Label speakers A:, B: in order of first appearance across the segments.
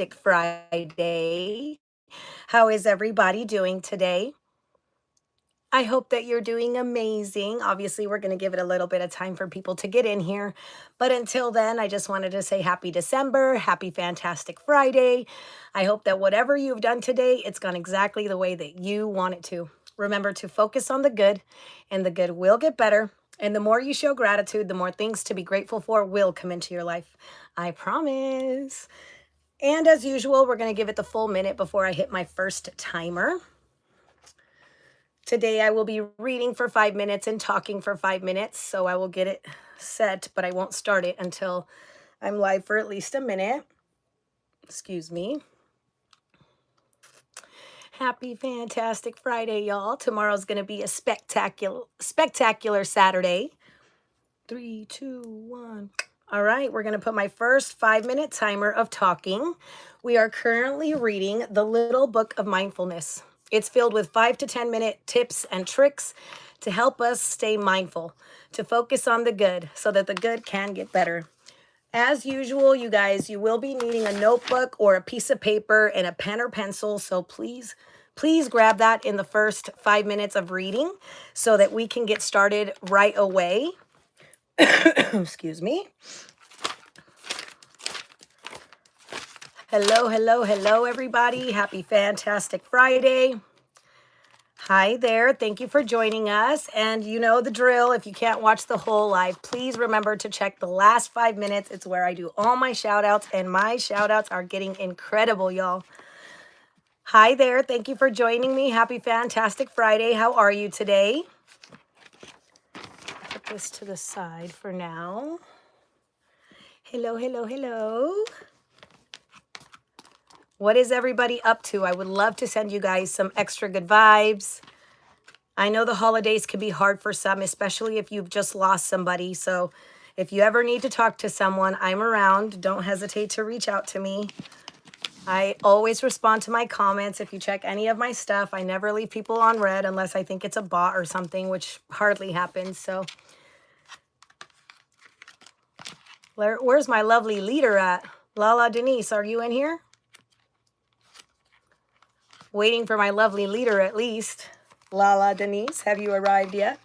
A: Friday. How is everybody doing today? I hope that you're doing amazing. Obviously, we're going to give it a little bit of time for people to get in here. But until then, I just wanted to say happy December, happy Fantastic Friday. I hope that whatever you've done today, it's gone exactly the way that you want it to. Remember to focus on the good, and the good will get better. And the more you show gratitude, the more things to be grateful for will come into your life. I promise. And as usual, we're going to give it the full minute before I hit my first timer. Today I will be reading for 5 minutes and talking for 5 minutes, so I will get it set, but I won't start it until I'm live for at least a minute. Excuse me. Happy Fantastic Friday, y'all. Tomorrow's going to be a spectacular Saturday. 3, 2, 1. All right, we're going to put my first 5-minute timer of talking. We are currently reading The Little Book of Mindfulness. It's filled with 5 to 10 minute tips and tricks to help us stay mindful, to focus on the good so that the good can get better. As usual, you guys, you will be needing a notebook or a piece of paper and a pen or pencil. So please grab that in the first 5 minutes of reading so that we can get started right away. Excuse me. Hello, everybody. Happy Fantastic Friday. Hi there. Thank you for joining us. And you know the drill. If you can't watch the whole live, please remember to check the last 5 minutes. It's where I do all my shout outs, and my shout outs are getting incredible, y'all. Hi there. Thank you for joining me. Happy Fantastic Friday. How are you today? Put this to the side for now. Hello. What is everybody up to? I would love to send you guys some extra good vibes. I know the holidays can be hard for some, especially if you've just lost somebody. So if you ever need to talk to someone, I'm around. Don't hesitate to reach out to me. I always respond to my comments. If you check any of my stuff, I never leave people on red unless I think it's a bot or something, which hardly happens. So where's my lovely leader at? Lala Denise, are you in here? Waiting for my lovely leader at least. Lala Denise, have you arrived yet?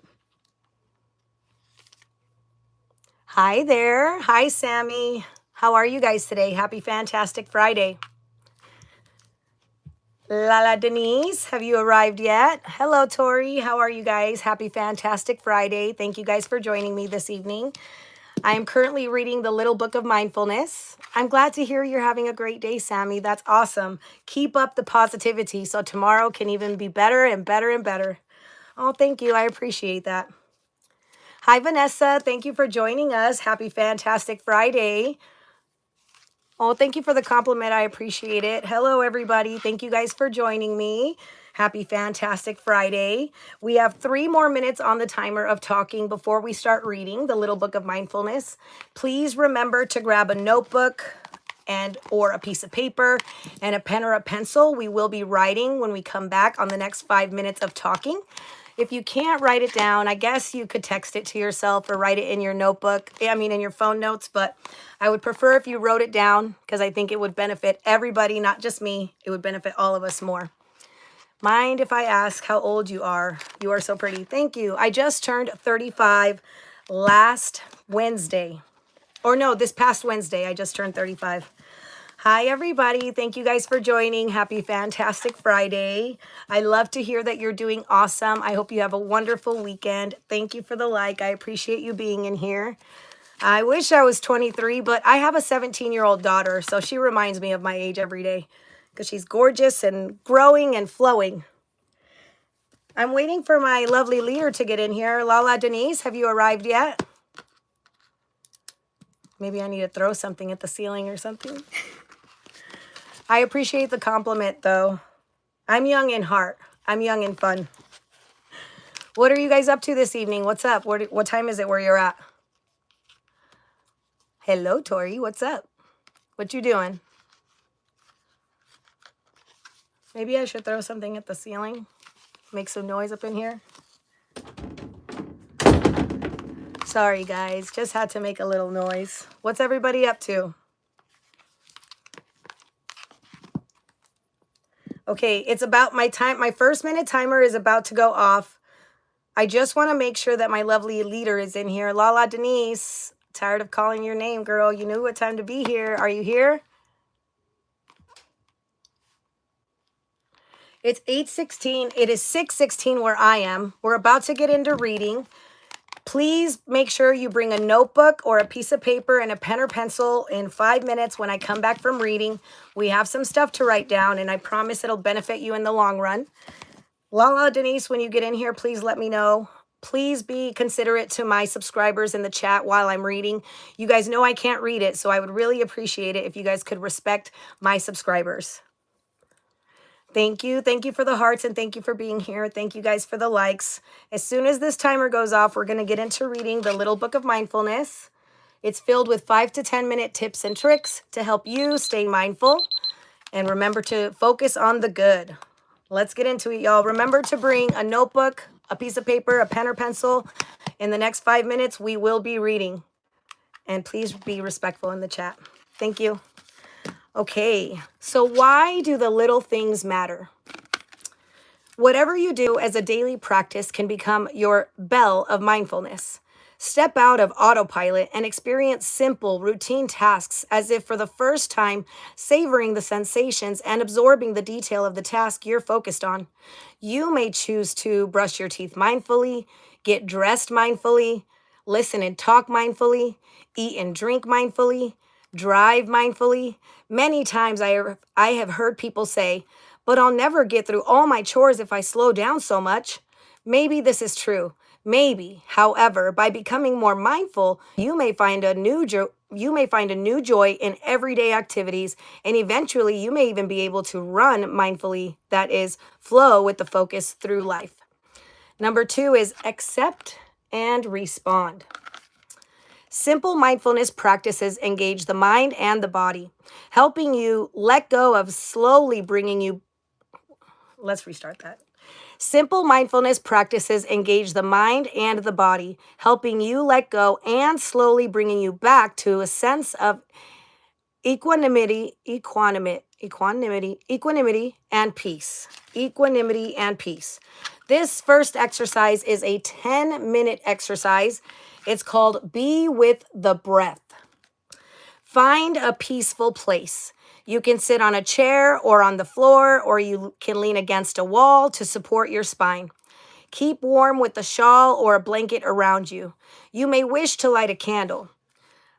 A: Hi there. Hi, Sammy. How are you guys today? Happy Fantastic Friday. Lala Denise, have you arrived yet? Hello, Tori. How are you guys? Happy Fantastic Friday. Thank you guys for joining me this evening. I am currently reading The Little Book of Mindfulness. I'm glad to hear you're having a great day, Sammy. That's awesome. Keep up the positivity so tomorrow can even be better and better and better. Oh, thank you. I appreciate that. Hi, Vanessa. Thank you for joining us. Happy Fantastic Friday. Oh, thank you for the compliment. I appreciate it. Hello, everybody. Thank you guys for joining me. Happy Fantastic Friday. We have 3 more minutes on the timer of talking before we start reading The Little Book of Mindfulness. Please remember to grab a notebook or a piece of paper and a pen or a pencil. We will be writing when we come back on the next 5 minutes of talking. If you can't write it down, I guess you could text it to yourself or write it in your notebook. In your phone notes, but I would prefer if you wrote it down because I think it would benefit everybody, not just me. It would benefit all of us more. Mind if I ask how old you are? You are so pretty. Thank you. I just turned 35 last Wednesday. Or no, this past Wednesday, I just turned 35. Hi, everybody. Thank you guys for joining. Happy Fantastic Friday. I love to hear that you're doing awesome. I hope you have a wonderful weekend. Thank you for the like. I appreciate you being in here. I wish I was 23, but I have a 17-year-old daughter, so she reminds me of my age every day because she's gorgeous and growing and flowing. I'm waiting for my lovely leader to get in here. Lala Denise, have you arrived yet? Maybe I need to throw something at the ceiling or something. I appreciate the compliment, though. I'm young in heart. I'm young and fun. What are you guys up to this evening? What's up? What time is it where you're at? Hello, Tori. What's up? What you doing? Maybe I should throw something at the ceiling. Make some noise up in here. Sorry, guys. Just had to make a little noise. What's everybody up to? Okay, it's about my time. My first minute timer is about to go off. I just want to make sure that my lovely leader is in here. Lala Denise, tired of calling your name, girl. You knew what time to be here. Are you here? It's 8:16. It is 6:16 where I am. We're about to get into reading. Please make sure you bring a notebook or a piece of paper and a pen or pencil in 5 minutes when I come back from reading. We have some stuff to write down, and I promise it'll benefit you in the long run. Lala Denise, when you get in here, please let me know. Please be considerate to my subscribers in the chat while I'm reading. You guys know I can't read it, so I would really appreciate it if you guys could respect my subscribers. Thank you. Thank you for the hearts, and thank you for being here. Thank you guys for the likes. As soon as this timer goes off, we're going to get into reading the Little Book of Mindfulness. It's filled with 5 to 10 minute tips and tricks to help you stay mindful and remember to focus on the good. Let's get into it, y'all. Remember to bring a notebook, a piece of paper, a pen or pencil. In the next 5 minutes, we will be reading. And please be respectful in the chat. Thank you. Okay, so why do the little things matter? Whatever you do as a daily practice can become your bell of mindfulness. Step out of autopilot and experience simple, routine tasks as if for the first time, savoring the sensations and absorbing the detail of the task you're focused on. You may choose to brush your teeth mindfully, get dressed mindfully, listen and talk mindfully, eat and drink mindfully, drive mindfully. Many times I have heard people say, but I'll never get through all my chores if I slow down so much. Maybe this is true. Maybe. However, by becoming more mindful, you may find a new joy in everyday activities, and eventually you may even be able to run mindfully, that is, flow with the focus through life. Number 2 is accept and respond. Simple mindfulness practices engage the mind and the body, helping you let go of slowly bringing you. Let's restart that. Simple mindfulness practices engage the mind and the body, helping you let go and slowly bringing you back to a sense of equanimity and peace. Equanimity and peace. This first exercise is a 10-minute exercise. It's called Be with the Breath. Find a peaceful place. You can sit on a chair or on the floor, or you can lean against a wall to support your spine. Keep warm with a shawl or a blanket around you. You may wish to light a candle.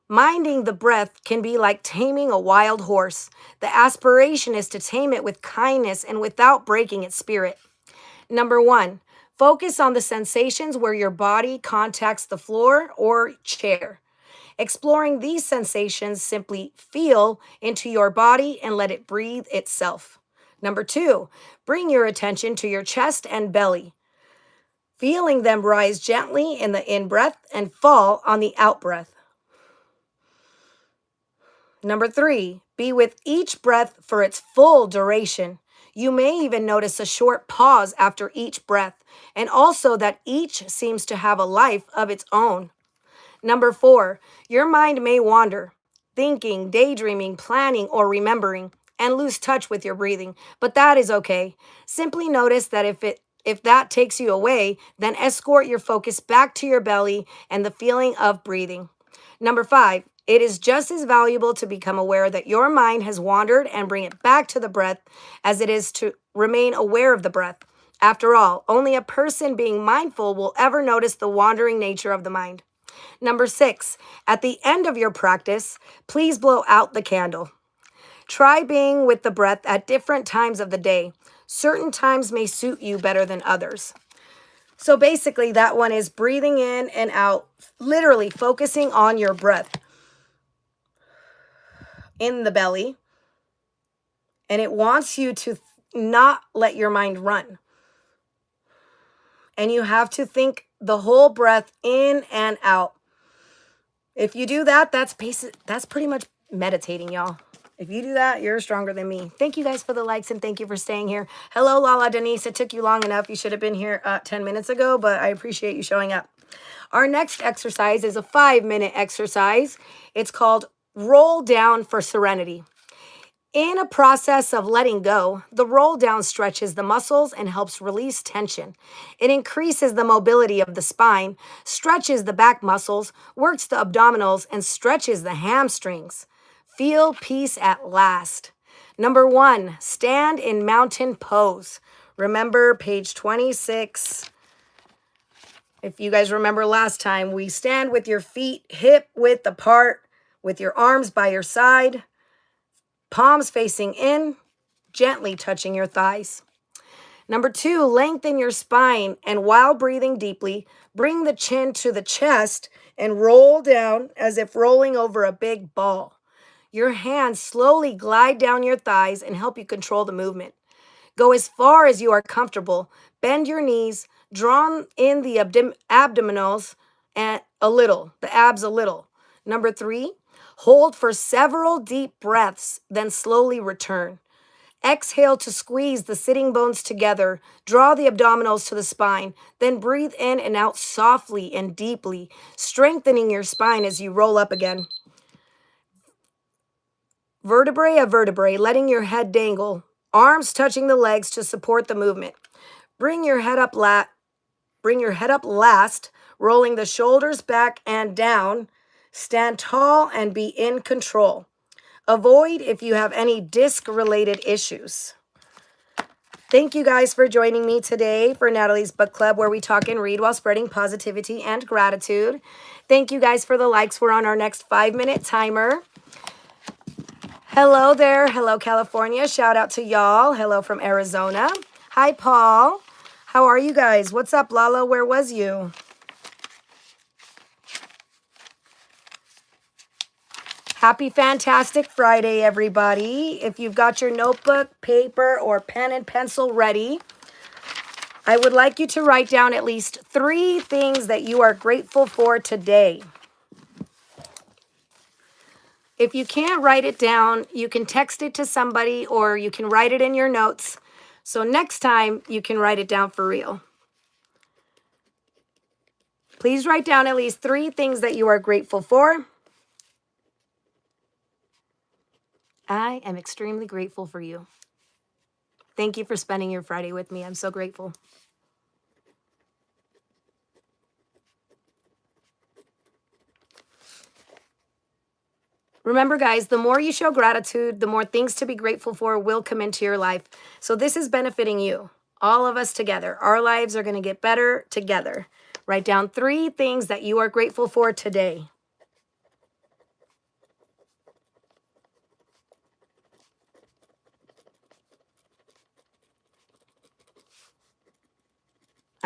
A: Minding the breath can be like taming a wild horse. The aspiration is to tame it with kindness and without breaking its spirit. Number 1, focus on the sensations where your body contacts the floor or chair. Exploring these sensations, simply feel into your body and let it breathe itself. Number 2, bring your attention to your chest and belly, feeling them rise gently in the in-breath and fall on the out-breath. Number 3, be with each breath for its full duration. You may even notice a short pause after each breath, and also that each seems to have a life of its own. Number 4, your mind may wander, thinking, daydreaming, planning, or remembering, and lose touch with your breathing, but that is okay. Simply notice that if that takes you away, then escort your focus back to your belly and the feeling of breathing. Number 5, it is just as valuable to become aware that your mind has wandered and bring it back to the breath as it is to remain aware of the breath. After all, only a person being mindful will ever notice the wandering nature of the mind. Number 6, at the end of your practice, please blow out the candle. Try being with the breath at different times of the day. Certain times may suit you better than others. So basically, that one is breathing in and out, literally focusing on your breath in the belly. And it wants you to not let your mind run. And you have to think the whole breath in and out. If you do that, that's pretty much meditating, y'all. If you do that, you're stronger than me. Thank you guys for the likes and thank you for staying here. Hello, Lala Denise. It took you long enough. You should have been here 10 minutes ago, but I appreciate you showing up. Our next exercise is a 5-minute exercise. It's called Roll Down for Serenity. In a process of letting go, the roll down stretches the muscles and helps release tension. It increases the mobility of the spine, stretches the back muscles, works the abdominals, and stretches the hamstrings. Feel peace at last. Number 1, stand in mountain pose. Remember page 26. If you guys remember last time, we stand with your feet hip width apart, with your arms by your side, palms facing in, gently touching your thighs. Number 2, lengthen your spine, and while breathing deeply, bring the chin to the chest and roll down as if rolling over a big ball. Your hands slowly glide down your thighs and help you control the movement. Go as far as you are comfortable. Bend your knees, draw in the abdominals and the abs a little. Number 3, hold for several deep breaths, then slowly return. Exhale to squeeze the sitting bones together. Draw the abdominals to the spine. Then breathe in and out softly and deeply, strengthening your spine as you roll up again. Vertebrae of vertebrae, letting your head dangle. Arms touching the legs to support the movement. Bring your head up last, rolling the shoulders back and down. Stand tall and be in control. Avoid if you have any disc-related issues. Thank you guys for joining me today for Natalie's Book Club, where we talk and read while spreading positivity and gratitude. Thank you guys for the likes. We're on our next 5-minute timer. Hello there. Hello, California. Shout out to y'all. Hello from Arizona. Hi, Paul. How are you guys? What's up, Lala? Where was you? Happy Fantastic Friday, everybody. If you've got your notebook, paper, or pen and pencil ready, I would like you to write down at least 3 things that you are grateful for today. If you can't write it down, you can text it to somebody or you can write it in your notes. So next time you can write it down for real. Please write down at least 3 things that you are grateful for. I am extremely grateful for you. Thank you for spending your Friday with me. I'm so grateful. Remember, guys, the more you show gratitude, the more things to be grateful for will come into your life. So this is benefiting you, all of us together. Our lives are going to get better together. Write down 3 things that you are grateful for today.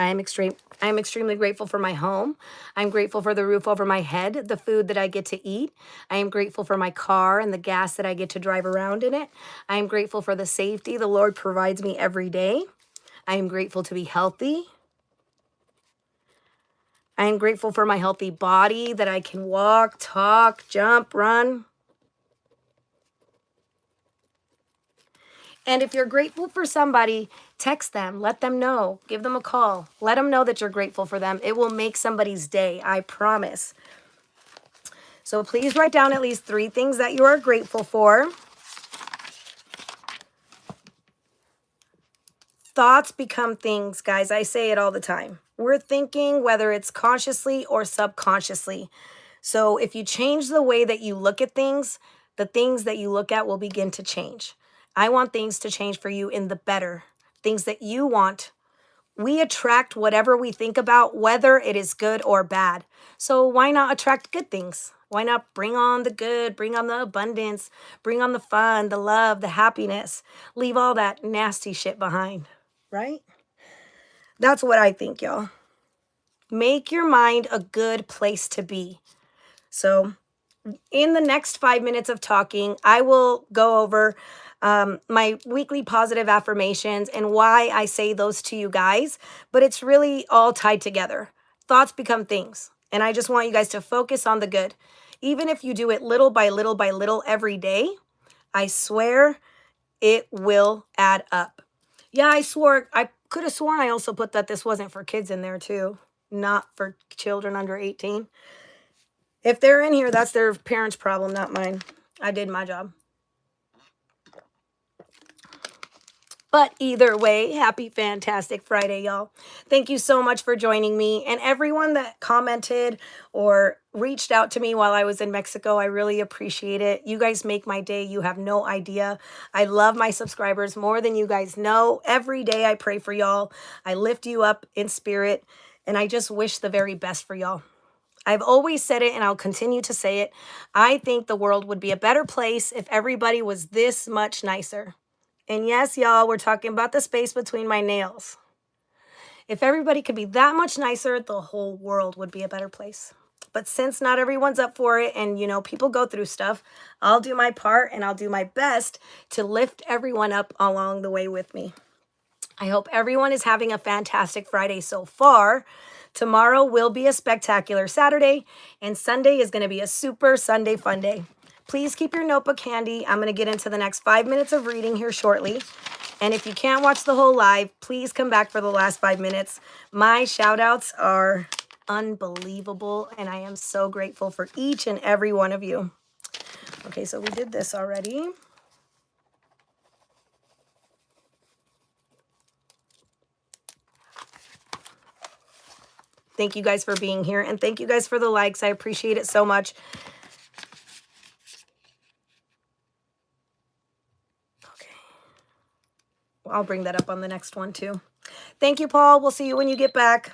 A: I'm extremely grateful for my home. I'm grateful for the roof over my head, the food that I get to eat. I am grateful for my car and the gas that I get to drive around in it. I am grateful for the safety the Lord provides me every day. I am grateful to be healthy. I am grateful for my healthy body, that I can walk, talk, jump, run. And if you're grateful for somebody, text them, let them know, give them a call, let them know that you're grateful for them. It will make somebody's day, I promise. So please write down at least 3 things that you are grateful for. Thoughts become things, guys. I say it all the time. We're thinking, whether it's consciously or subconsciously. So if you change the way that you look at things, the things that you look at will begin to change. I want things to change for you in the better, things that you want. We attract whatever we think about, whether it is good or bad. So why not attract good things? Why not bring on the good, bring on the abundance, bring on the fun, the love, the happiness, leave all that nasty shit behind, right? That's what I think, y'all. Make your mind a good place to be. So in the next 5 minutes of talking, I will go over my weekly positive affirmations and why I say those to you guys, but it's really all tied together. Thoughts become things, and I just want you guys to focus on the good. Even if you do it little by little by little every day, I swear it will add up. Yeah, I could have sworn I also put that this wasn't for kids in there too, not for children under 18. If they're in here, that's their parents' problem, not mine. I did my job. But either way, happy fantastic Friday, y'all. Thank you so much for joining me. And everyone that commented or reached out to me while I was in Mexico, I really appreciate it. You guys make my day. You have no idea. I love my subscribers more than you guys know. Every day I pray for y'all. I lift you up in spirit. And I just wish the very best for y'all. I've always said it and I'll continue to say it. I think the world would be a better place if everybody was this much nicer. And yes, y'all, we're talking about the space between my nails. If everybody could be that much nicer, the whole world would be a better place. But since not everyone's up for it and, people go through stuff, I'll do my part and I'll do my best to lift everyone up along the way with me. I hope everyone is having a fantastic Friday so far. Tomorrow will be a spectacular Saturday, and Sunday is going to be a super Sunday fun day. Please keep your notebook handy. I'm going to get into the next 5 minutes of reading here shortly. And if you can't watch the whole live, please come back for the last 5 minutes. My shout outs are unbelievable, and I am so grateful for each and every one of you. Okay, so we did this already. Thank you guys for being here, and thank you guys for the likes. I appreciate it so much. Okay. Well, I'll bring that up on the next one too. Thank you, Paul. We'll see you when you get back.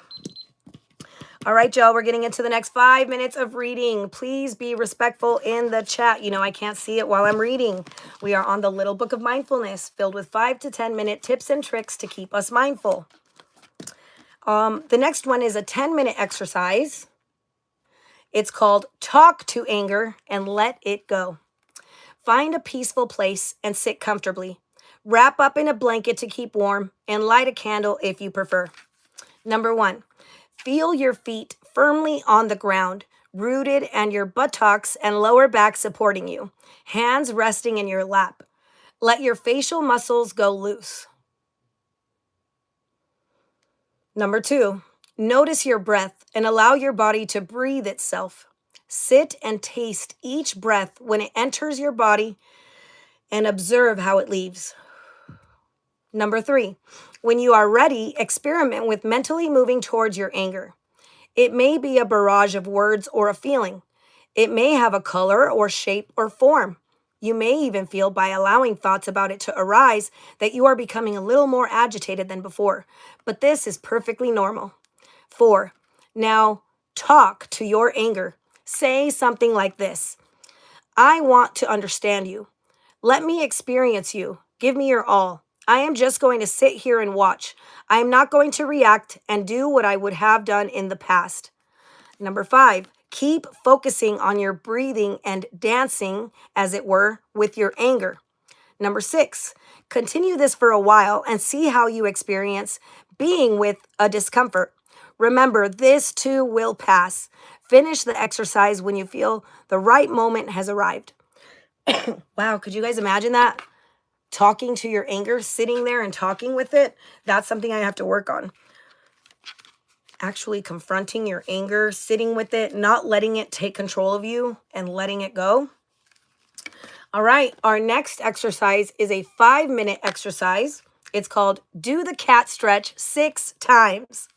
A: All right, y'all, we're getting into the next 5 minutes of reading. Please be respectful in the chat. I can't see it while I'm reading. We are on the Little Book of Mindfulness, filled with 5 to 10 minute tips and tricks to keep us mindful. The next one is a 10-minute exercise. It's called Talk to Anger and Let It Go. Find a peaceful place and sit comfortably. Wrap up in a blanket to keep warm and light a candle if you prefer. Number 1, feel your feet firmly on the ground, rooted, and your buttocks and lower back supporting you, hands resting in your lap. Let your facial muscles go loose. Number 2, notice your breath and allow your body to breathe itself. Sit and taste each breath when it enters your body and observe how it leaves. Number 3, when you are ready, experiment with mentally moving towards your anger. It may be a barrage of words or a feeling. It may have a color or shape or form. You may even feel, by allowing thoughts about it to arise, that you are becoming a little more agitated than before. But this is perfectly normal. 4, now talk to your anger. Say something like this: I want to understand you. Let me experience you. Give me your all. I am just going to sit here and watch. I am not going to react and do what I would have done in the past. Number 5, keep focusing on your breathing and dancing, as it were, with your anger. Number 6, continue this for a while and see how you experience being with a discomfort. Remember, this too will pass. Finish the exercise when you feel the right moment has arrived. Wow, could you guys imagine that? Talking to your anger, sitting there and talking with it. That's something I have to work on. Actually confronting your anger, sitting with it, not letting it take control of you and letting it go. All right, our next exercise is a 5-minute exercise. It's called Do the Cat Stretch 6 times.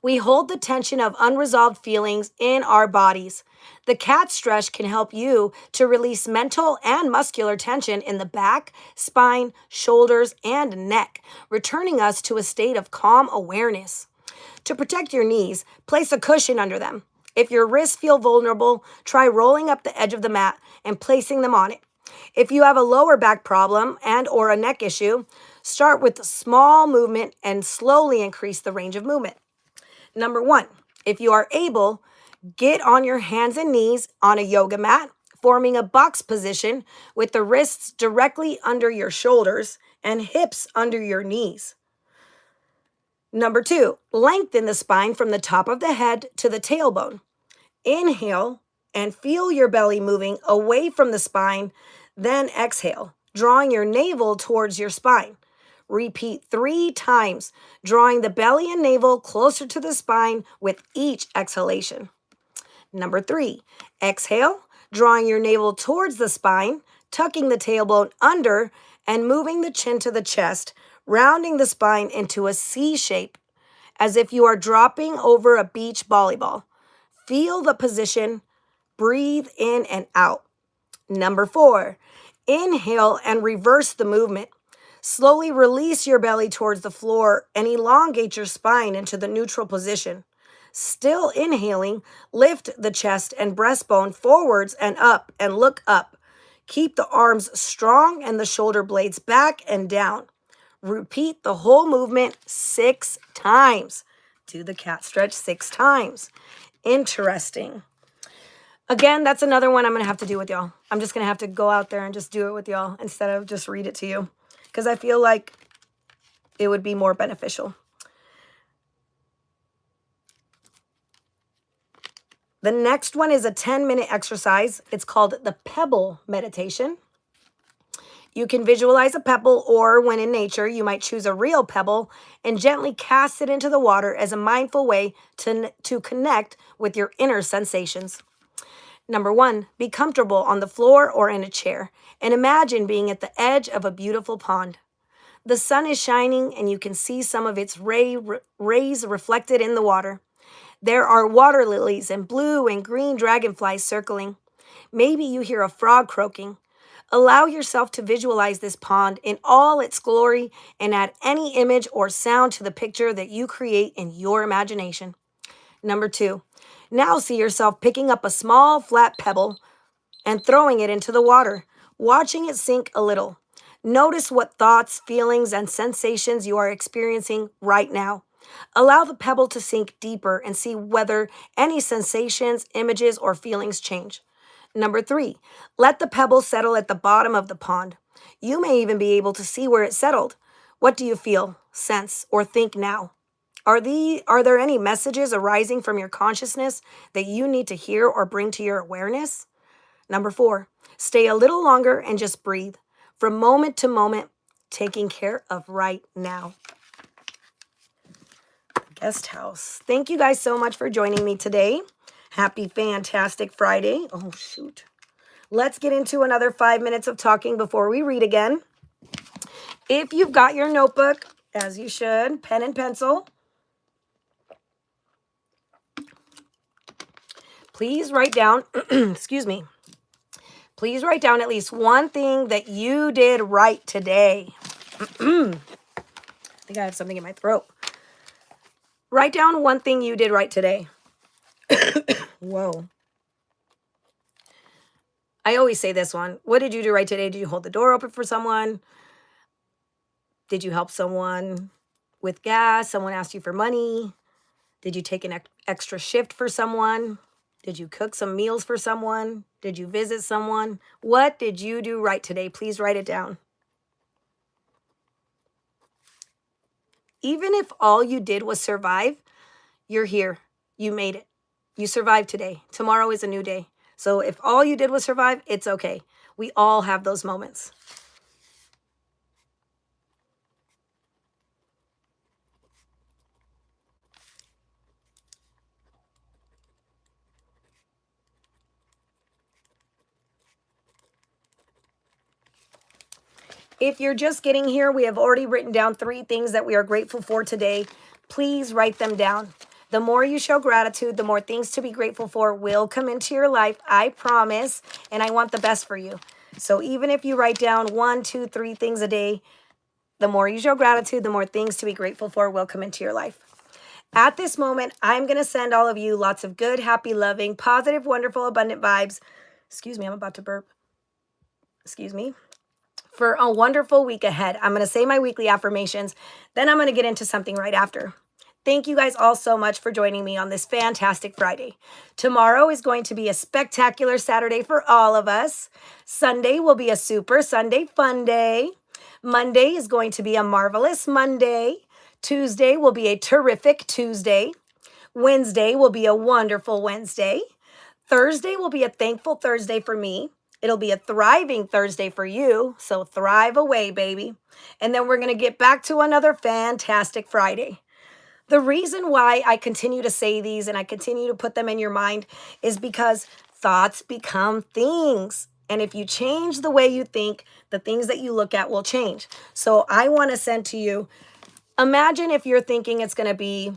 A: We hold the tension of unresolved feelings in our bodies. The cat stretch can help you to release mental and muscular tension in the back, spine, shoulders, and neck, returning us to a state of calm awareness. To protect your knees, place a cushion under them. If your wrists feel vulnerable, try rolling up the edge of the mat and placing them on it. If you have a lower back problem and or a neck issue, start with a small movement and slowly increase the range of movement. Number 1, if you are able, get on your hands and knees on a yoga mat, forming a box position with the wrists directly under your shoulders and hips under your knees. Number 2, lengthen the spine from the top of the head to the tailbone. Inhale and feel your belly moving away from the spine, then exhale, drawing your navel towards your spine. Repeat 3 times, drawing the belly and navel closer to the spine with each exhalation. Number 3, exhale, drawing your navel towards the spine, tucking the tailbone under and moving the chin to the chest, rounding the spine into a C shape, as if you are dropping over a beach volleyball. Feel the position. Breathe in and out. Number 4, inhale and reverse the movement. Slowly release your belly towards the floor and elongate your spine into the neutral position. Still inhaling, lift the chest and breastbone forwards and up and look up. Keep the arms strong and the shoulder blades back and down. Repeat the whole movement 6 times. Do the cat stretch 6 times. Interesting. Again, that's another one I'm going to have to do with y'all. I'm just going to have to go out there and just do it with y'all instead of just read it to you, because I feel like it would be more beneficial. The next one is a 10-minute exercise. It's called the pebble meditation. You can visualize a pebble, or when in nature, you might choose a real pebble and gently cast it into the water as a mindful way to connect with your inner sensations. Number 1, be comfortable on the floor or in a chair and imagine being at the edge of a beautiful pond. The sun is shining and you can see some of its rays reflected in the water. There are water lilies and blue and green dragonflies circling. Maybe you hear a frog croaking. Allow yourself to visualize this pond in all its glory and add any image or sound to the picture that you create in your imagination. Number 2, now see yourself picking up a small flat pebble and throwing it into the water, watching it sink a little. Notice what thoughts, feelings, and sensations you are experiencing right now. Allow the pebble to sink deeper and see whether any sensations, images, or feelings change. Number 3, let the pebble settle at the bottom of the pond. You may even be able to see where it settled. What do you feel, sense, or think now? Are there any messages arising from your consciousness that you need to hear or bring to your awareness? Number 4, stay a little longer and just breathe. From moment to moment, taking care of right now. Guest house. Thank you guys so much for joining me today. Happy fantastic Friday. Oh, shoot. Let's get into another 5 minutes of talking before we read again. If you've got your notebook, as you should, pen and pencil, please write down, excuse me, please write down at least one thing that you did right today. I think I have something in my throat. Write down one thing you did right today. Whoa. I always say this one. What did you do right today? Did you hold the door open for someone? Did you help someone with gas? Someone asked you for money? Did you take an extra shift for someone? Did you cook some meals for someone? Did you visit someone? What did you do right today? Please write it down. Even if all you did was survive, you're here. You made it. You survived today. Tomorrow is a new day. So if all you did was survive, it's okay. We all have those moments. If you're just getting here, we have already written down 3 things that we are grateful for today. Please write them down. The more you show gratitude, the more things to be grateful for will come into your life. I promise. And I want the best for you. So even if you write down 1, 2, 3 things a day, the more you show gratitude, the more things to be grateful for will come into your life. At this moment, I'm going to send all of you lots of good, happy, loving, positive, wonderful, abundant vibes. Excuse me, I'm about to burp. Excuse me. For a wonderful week ahead. I'm going to say my weekly affirmations. Then I'm going to get into something right after. Thank you guys all so much for joining me on this fantastic Friday. Tomorrow is going to be a spectacular Saturday for all of us. Sunday will be a super Sunday fun day. Monday is going to be a marvelous Monday. Tuesday will be a terrific Tuesday. Wednesday will be a wonderful Wednesday. Thursday will be a thankful Thursday for me. It'll be a thriving Thursday for you. So thrive away, baby. And then we're going to get back to another fantastic Friday. The reason why I continue to say these and I continue to put them in your mind is because thoughts become things. And if you change the way you think, the things that you look at will change. So I want to send to you, imagine if you're thinking it's going to be,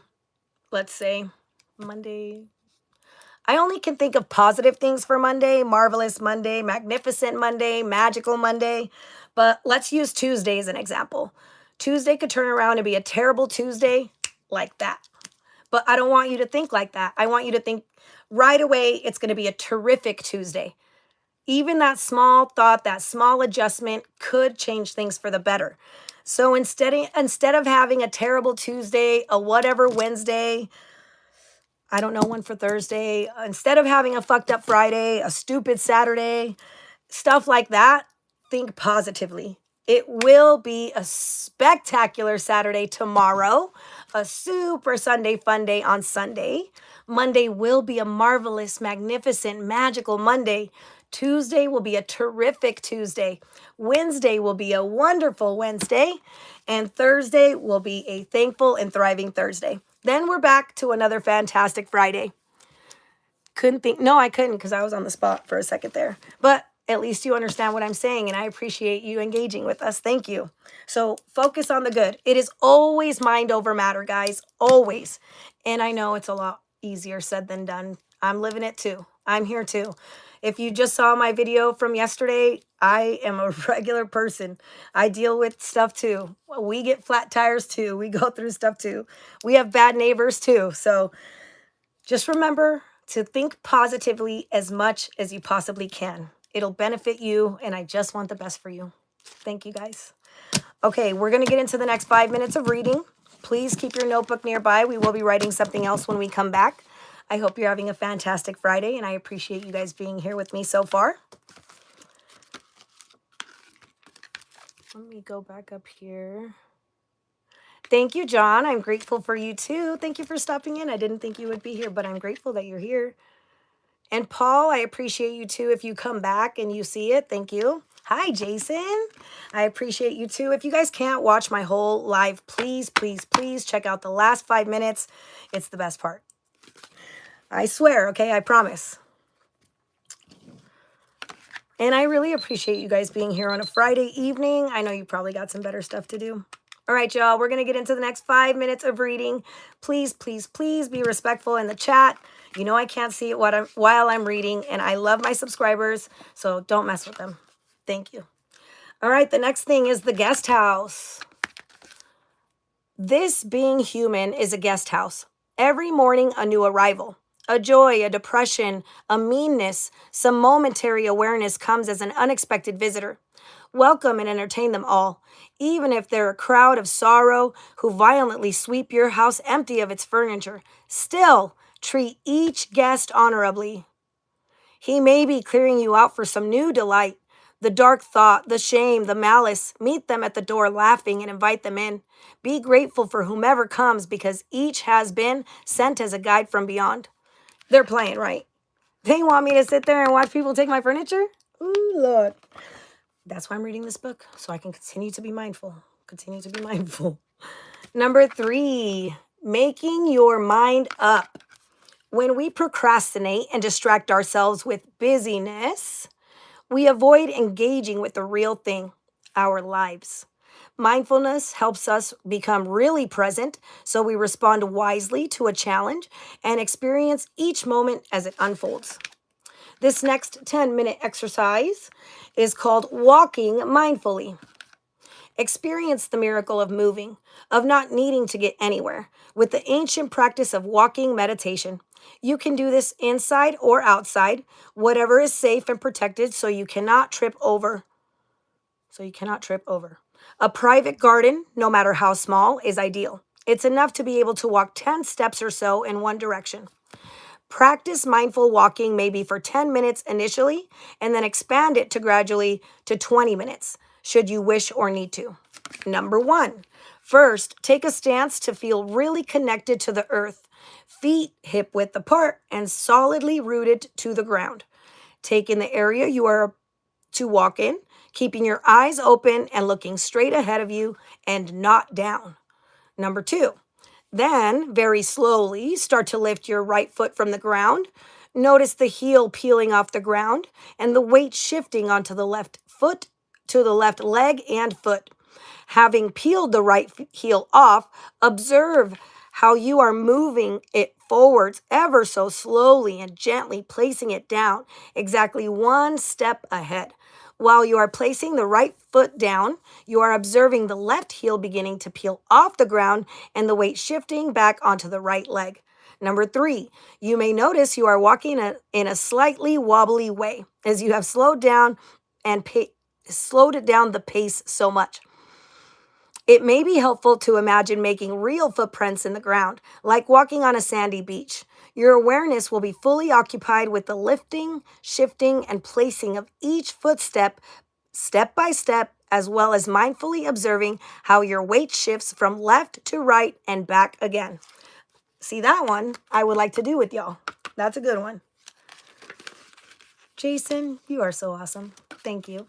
A: let's say, Monday. I only can think of positive things for Monday: marvelous Monday, magnificent Monday, magical Monday. But let's use Tuesday as an example. Tuesday could turn around and be a terrible Tuesday like that. But I don't want you to think like that. I want you to think right away it's going to be a terrific Tuesday. Even that small thought, that small adjustment could change things for the better. So instead of having a terrible Tuesday, a whatever Wednesday, I don't know one for Thursday, instead of having a fucked up Friday, a stupid Saturday, stuff like that, think positively. It will be a spectacular Saturday tomorrow, a super Sunday fun day on Sunday. Monday will be a marvelous, magnificent, magical Monday. Tuesday will be a terrific Tuesday. Wednesday will be a wonderful Wednesday. And Thursday will be a thankful and thriving Thursday. Then we're back to another fantastic Friday. Couldn't think, no, I couldn't because I was on the spot for a second there. But at least you understand what I'm saying, and I appreciate you engaging with us. Thank you. So focus on the good. It is always mind over matter, guys. Always. And I know it's a lot easier said than done. I'm living it too. I'm here too. If you just saw my video from yesterday, I am a regular person. I deal with stuff too. We get flat tires too. We go through stuff too. We have bad neighbors too. So just remember to think positively as much as you possibly can. It'll benefit you, and I just want the best for you. Thank you, guys. Okay, we're going to get into the next 5 minutes of reading. Please keep your notebook nearby. We will be writing something else when we come back. I hope you're having a fantastic Friday, and I appreciate you guys being here with me so far. Let me go back up here. Thank you, John. I'm grateful for you too. Thank you for stopping in. I didn't think you would be here, but I'm grateful that you're here. And Paul, I appreciate you too. If you come back and you see it, thank you. Hi, Jason. I appreciate you too. If you guys can't watch my whole live, please, please, please check out the last 5 minutes. It's the best part. I swear, okay? I promise. And I really appreciate you guys being here on a Friday evening. I know you probably got some better stuff to do. All right, y'all, we're going to get into the next 5 minutes of reading. Please, please, please be respectful in the chat. You know I can't see it while I'm reading, and I love my subscribers, so don't mess with them. Thank you. All right, the next thing is the guest house. This being human is a guest house. Every morning, a new arrival. A joy, a depression, a meanness, some momentary awareness comes as an unexpected visitor. Welcome and entertain them all, even if they're a crowd of sorrow who violently sweep your house empty of its furniture. Still, treat each guest honorably. He may be clearing you out for some new delight. The dark thought, the shame, the malice, meet them at the door laughing and invite them in. Be grateful for whomever comes because each has been sent as a guide from beyond. They're playing, right? They want me to sit there and watch people take my furniture? Ooh, Lord. That's why I'm reading this book, so I can continue to be mindful. Continue to be mindful. Number 3, making your mind up. When we procrastinate and distract ourselves with busyness, we avoid engaging with the real thing, our lives. Mindfulness helps us become really present so we respond wisely to a challenge and experience each moment as it unfolds. This next 10-minute exercise is called walking mindfully. Experience the miracle of moving, of not needing to get anywhere, with the ancient practice of walking meditation. You can do this inside or outside, whatever is safe and protected so you cannot trip over. A private garden, no matter how small, is ideal. It's enough to be able to walk 10 steps or so in one direction. Practice mindful walking maybe for 10 minutes initially, and then expand it to gradually to 20 minutes, should you wish or need to. Number 1, first, take a stance to feel really connected to the earth, feet hip width apart and solidly rooted to the ground. Take in the area you are to walk in, keeping your eyes open and looking straight ahead of you and not down. Number 2, then very slowly start to lift your right foot from the ground. Notice the heel peeling off the ground and the weight shifting onto the left foot, to the left leg and foot. Having peeled the right heel off, observe how you are moving it forwards ever so slowly and gently, placing it down exactly one step ahead. While you are placing the right foot down, you are observing the left heel beginning to peel off the ground and the weight shifting back onto the right leg. Number 3, you may notice you are walking in a slightly wobbly way as you have slowed down and slowed it down the pace so much. It may be helpful to imagine making real footprints in the ground, like walking on a sandy beach. Your awareness will be fully occupied with the lifting, shifting, and placing of each footstep, step by step, as well as mindfully observing how your weight shifts from left to right and back again. See, that one I would like to do with y'all. That's a good one. Jason, you are so awesome. Thank you.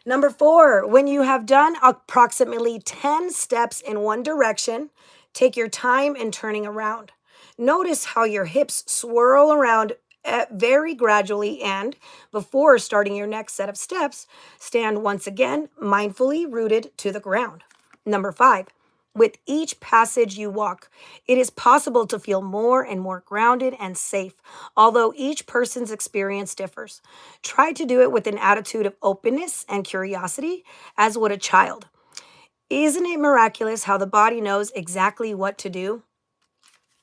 A: Number 4, when you have done approximately 10 steps in one direction, take your time in turning around. Notice how your hips swirl around very gradually, and before starting your next set of steps, stand once again mindfully rooted to the ground. Number 5, with each passage you walk, it is possible to feel more and more grounded and safe, although each person's experience differs. Try to do it with an attitude of openness and curiosity, as would a child. Isn't it miraculous how the body knows exactly what to do?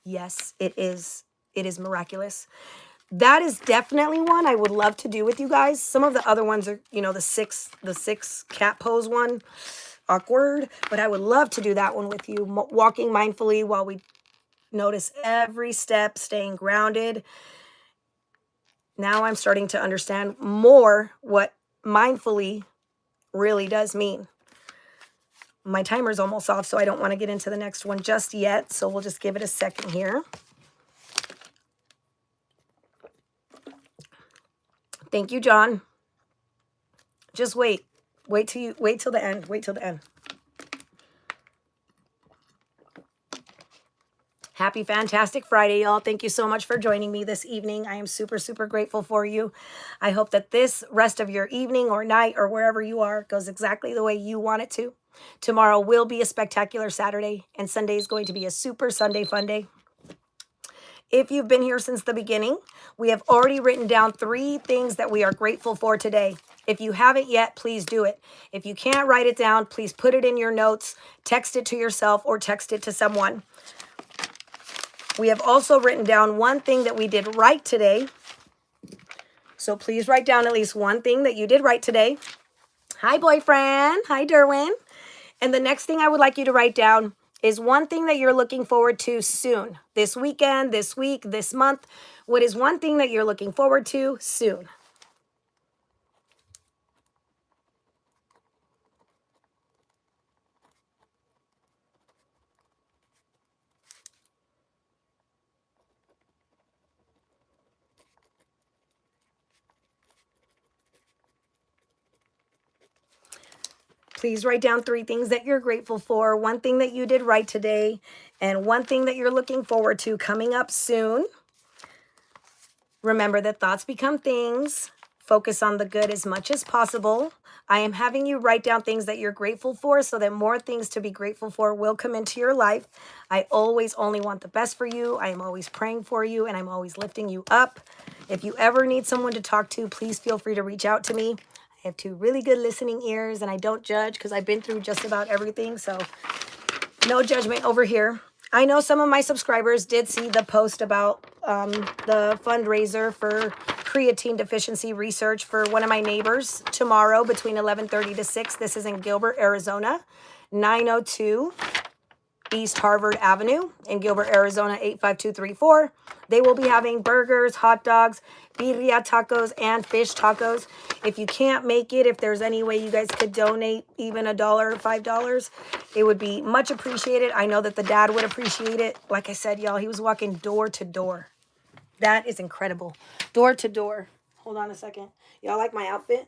A: Yes, it is. It is miraculous. That is definitely one I would love to do with you guys. Some of the other ones are, the six cat pose one. Awkward, but I would love to do that one with you, walking mindfully while we notice every step, staying grounded. Now I'm starting to understand more what mindfully really does mean. My timer's almost off, so I don't want to get into the next one just yet, so we'll just give it a second here. Thank you, John. Just wait till the end. Happy Fantastic Friday, y'all. Thank you so much for joining me this evening. I am super, super grateful for you. I hope that this rest of your evening or night or wherever you are goes exactly the way you want it to. Tomorrow will be a spectacular Saturday, and Sunday is going to be a super Sunday fun day. If you've been here since the beginning, we have already written down 3 things that we are grateful for today. If you haven't yet, please do it. If you can't write it down, please put it in your notes, text it to yourself, or text it to someone. We have also written down 1 thing that we did right today. So please write down at least 1 thing that you did right today. Hi, boyfriend. Hi, Derwin. And the next thing I would like you to write down is 1 thing that you're looking forward to soon. This weekend, this week, this month. What is 1 thing that you're looking forward to soon? Please write down 3 things that you're grateful for, 1 thing that you did right today, and 1 thing that you're looking forward to coming up soon. Remember that thoughts become things. Focus on the good as much as possible. I am having you write down things that you're grateful for so that more things to be grateful for will come into your life. I always only want the best for you. I am always praying for you, and I'm always lifting you up. If you ever need someone to talk to, please feel free to reach out to me. I have 2 really good listening ears, and I don't judge because I've been through just about everything, so no judgment over here. I know some of my subscribers did see the post about the fundraiser for creatine deficiency research for one of my neighbors tomorrow between 11:30 to 6. This is in Gilbert, Arizona, 902 East Harvard Avenue in Gilbert, Arizona, 85234. They will be having burgers, hot dogs, birria tacos, and fish tacos. If you can't make it, if there's any way you guys could donate even $1 or $5, it would be much appreciated. I know that the dad would appreciate it. Like I said, y'all, he was walking door to door. That is incredible. Door to door. Hold on a second. Y'all like my outfit?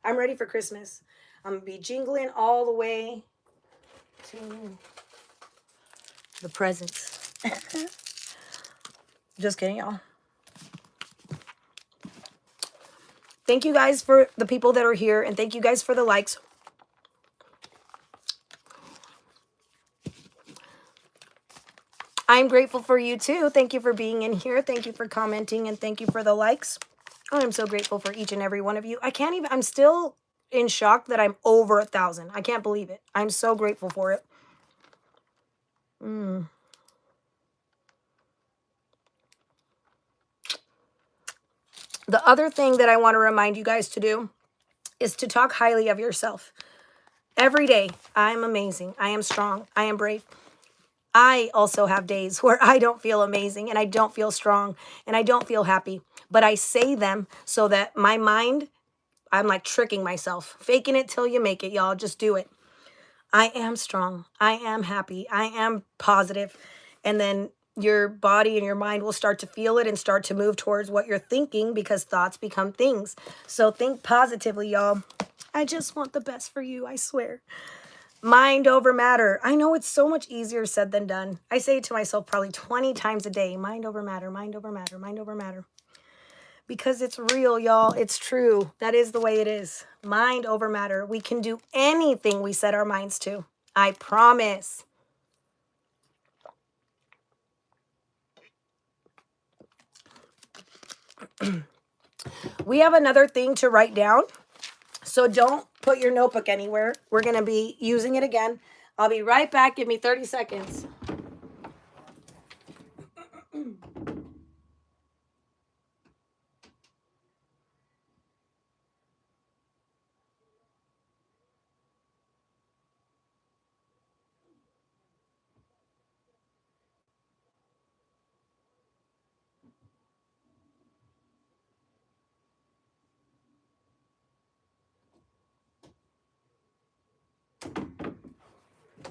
A: I'm ready for Christmas. I'm going to be jingling all the way to the presents. Just kidding, y'all. Thank you guys for the people that are here, and thank you guys for the likes. I'm grateful for you too. Thank you for being in here. Thank you for commenting, and thank you for the likes. I'm so grateful for each and every one of you. I'm still in shock that I'm over 1,000. I can't believe it. I'm so grateful for it. The other thing that I want to remind you guys to do is to talk highly of yourself. Every day, I am amazing. I am strong. I am brave. I also have days where I don't feel amazing and I don't feel strong and I don't feel happy. But I say them so that my mind, I'm like tricking myself. Faking it till you make it, y'all. Just do it. I am strong. I am happy. I am positive. And then your body and your mind will start to feel it and start to move towards what you're thinking because thoughts become things. So think positively, y'all. I just want the best for you, I swear. Mind over matter. I know it's so much easier said than done. I say it to myself probably 20 times a day. Mind over matter, mind over matter, mind over matter. Because it's real, y'all. It's true. That is the way it is. Mind over matter. We can do anything we set our minds to. I promise. We have another thing to write down. So don't put your notebook anywhere. We're going to be using it again. I'll be right back. Give me 30 seconds.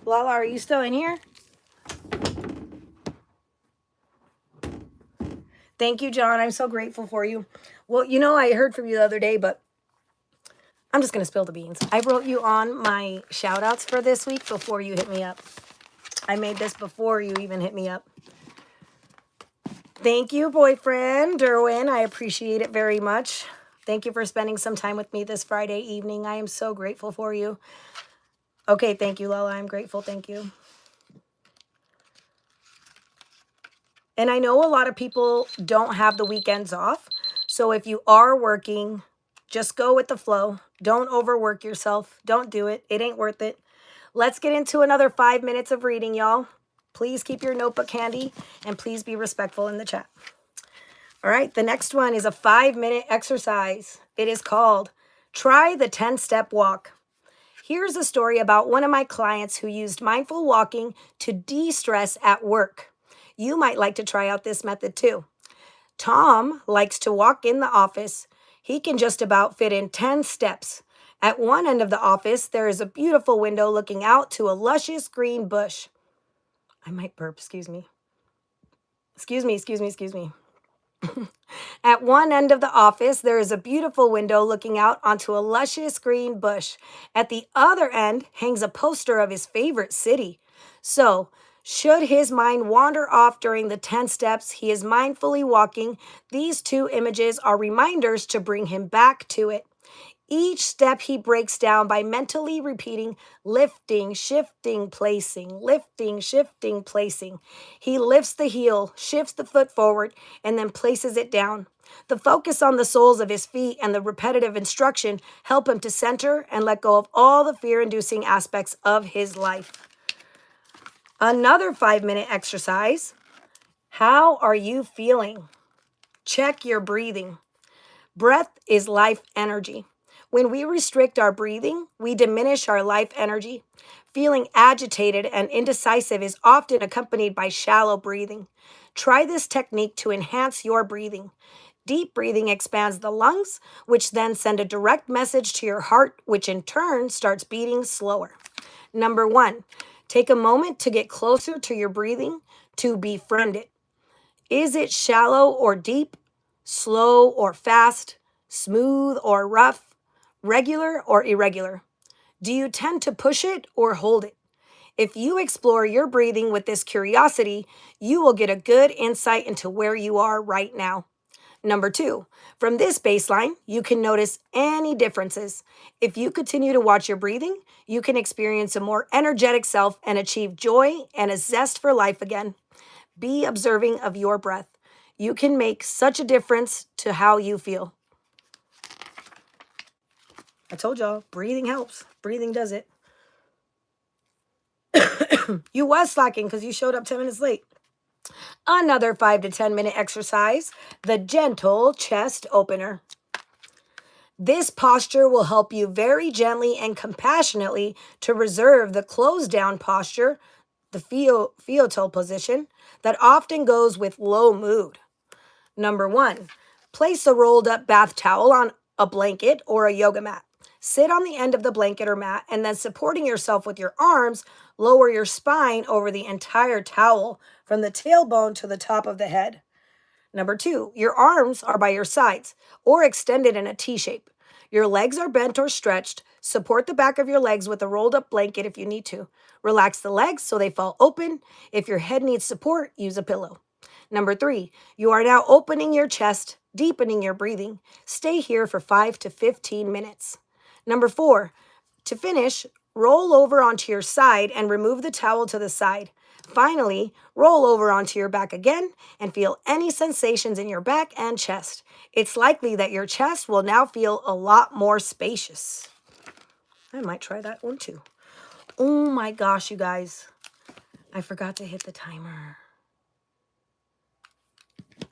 A: Lala, are you still in here? Thank you, John. I'm so grateful for you. Well, I heard from you the other day, but I'm just going to spill the beans. I wrote you on my shout outs for this week before you hit me up. I made this before you even hit me up. Thank you, boyfriend, Derwin. I appreciate it very much. Thank you for spending some time with me this Friday evening. I am so grateful for you. Okay, thank you, Lola. I'm grateful. Thank you. And I know a lot of people don't have the weekends off. So if you are working, just go with the flow. Don't overwork yourself. Don't do it. It ain't worth it. Let's get into another 5 minutes of reading, y'all. Please keep your notebook handy and please be respectful in the chat. All right, the next one is a 5-minute exercise. It is called Try the 10-Step Walk. Here's a story about one of my clients who used mindful walking to de-stress at work. You might like to try out this method too. Tom likes to walk in the office. He can just about fit in 10 steps. At one end of the office, there is a beautiful window looking out to a luscious green bush. I might burp, excuse me. Excuse me. At one end of the office, there is a beautiful window looking out onto a luscious green bush. At the other end hangs a poster of his favorite city. So, should his mind wander off during the 10 steps he is mindfully walking, these two images are reminders to bring him back to it. Each step he breaks down by mentally repeating lifting, shifting, placing, lifting, shifting, placing. He lifts the heel, shifts the foot forward, and then places it down. The focus on the soles of his feet and the repetitive instruction help him to center and let go of all the fear-inducing aspects of his life. Another 5-minute exercise. How are you feeling? Check your breathing. Breath is life energy. When we restrict our breathing, we diminish our life energy. Feeling agitated and indecisive is often accompanied by shallow breathing. Try this technique to enhance your breathing. Deep breathing expands the lungs, which then send a direct message to your heart, which in turn starts beating slower. Number 1, take a moment to get closer to your breathing to befriend it. Is it shallow or deep? Slow or fast? Smooth or rough? Regular or irregular? Do you tend to push it or hold it? If you explore your breathing with this curiosity, you will get a good insight into where you are right now. Number 2, from this baseline, you can notice any differences. If you continue to watch your breathing, you can experience a more energetic self and achieve joy and a zest for life again. Be observing of your breath. You can make such a difference to how you feel. I told y'all, breathing helps. Breathing does it. You was slacking because you showed up 10 minutes late. Another 5 to 10 minute exercise, the gentle chest opener. This posture will help you very gently and compassionately to reserve the closed down posture, the fetal position, that often goes with low mood. Number 1, place a rolled up bath towel on a blanket or a yoga mat. Sit on the end of the blanket or mat and then supporting yourself with your arms, lower your spine over the entire towel from the tailbone to the top of the head. Number 2, your arms are by your sides or extended in a T shape. Your legs are bent or stretched. Support the back of your legs with a rolled up blanket if you need to. Relax the legs so they fall open. If your head needs support, use a pillow. Number 3, you are now opening your chest, deepening your breathing. Stay here for 5 to 15 minutes. Number 4, to finish, roll over onto your side and remove the towel to the side. Finally, roll over onto your back again and feel any sensations in your back and chest. It's likely that your chest will now feel a lot more spacious. I might try that one too. Oh my gosh, you guys. I forgot to hit the timer.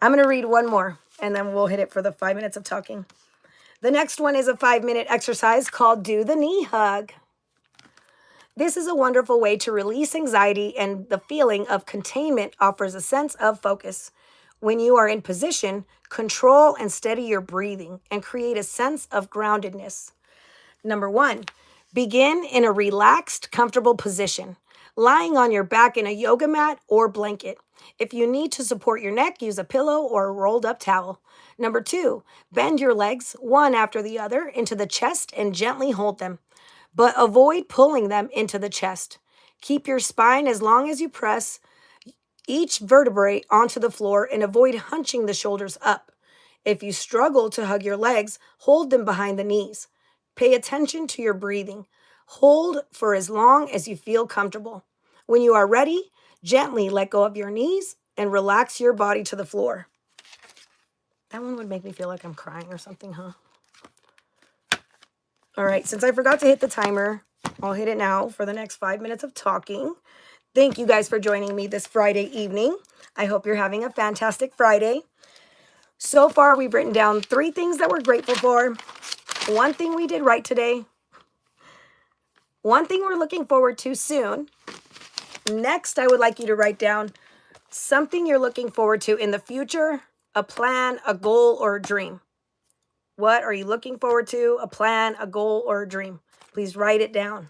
A: I'm going to read one more and then we'll hit it for the 5 minutes of talking. The next one is a 5-minute exercise called Do the Knee Hug. This is a wonderful way to release anxiety, and the feeling of containment offers a sense of focus. When you are in position, control and steady your breathing and create a sense of groundedness. Number 1, begin in a relaxed, comfortable position, lying on your back in a yoga mat or blanket. If you need to support your neck, use a pillow or a rolled up towel. Number 2, bend your legs one after the other into the chest and gently hold them, but avoid pulling them into the chest. Keep your spine as long as you press each vertebrae onto the floor and avoid hunching the shoulders up. If you struggle to hug your legs, hold them behind the knees. Pay attention to your breathing. Hold for as long as you feel comfortable. When you are ready, gently let go of your knees and relax your body to the floor. That one would make me feel like I'm crying or something, huh? All right, since I forgot to hit the timer, I'll hit it now for the next 5 minutes of talking. Thank you guys for joining me this Friday evening. I hope you're having a fantastic Friday. So far, we've written down 3 things that we're grateful for, 1 thing we did right today, 1 thing we're looking forward to soon. Next, I would like you to write down something you're looking forward to in the future, a plan, a goal, or a dream. What are you looking forward to? A plan, a goal, or a dream? Please write it down.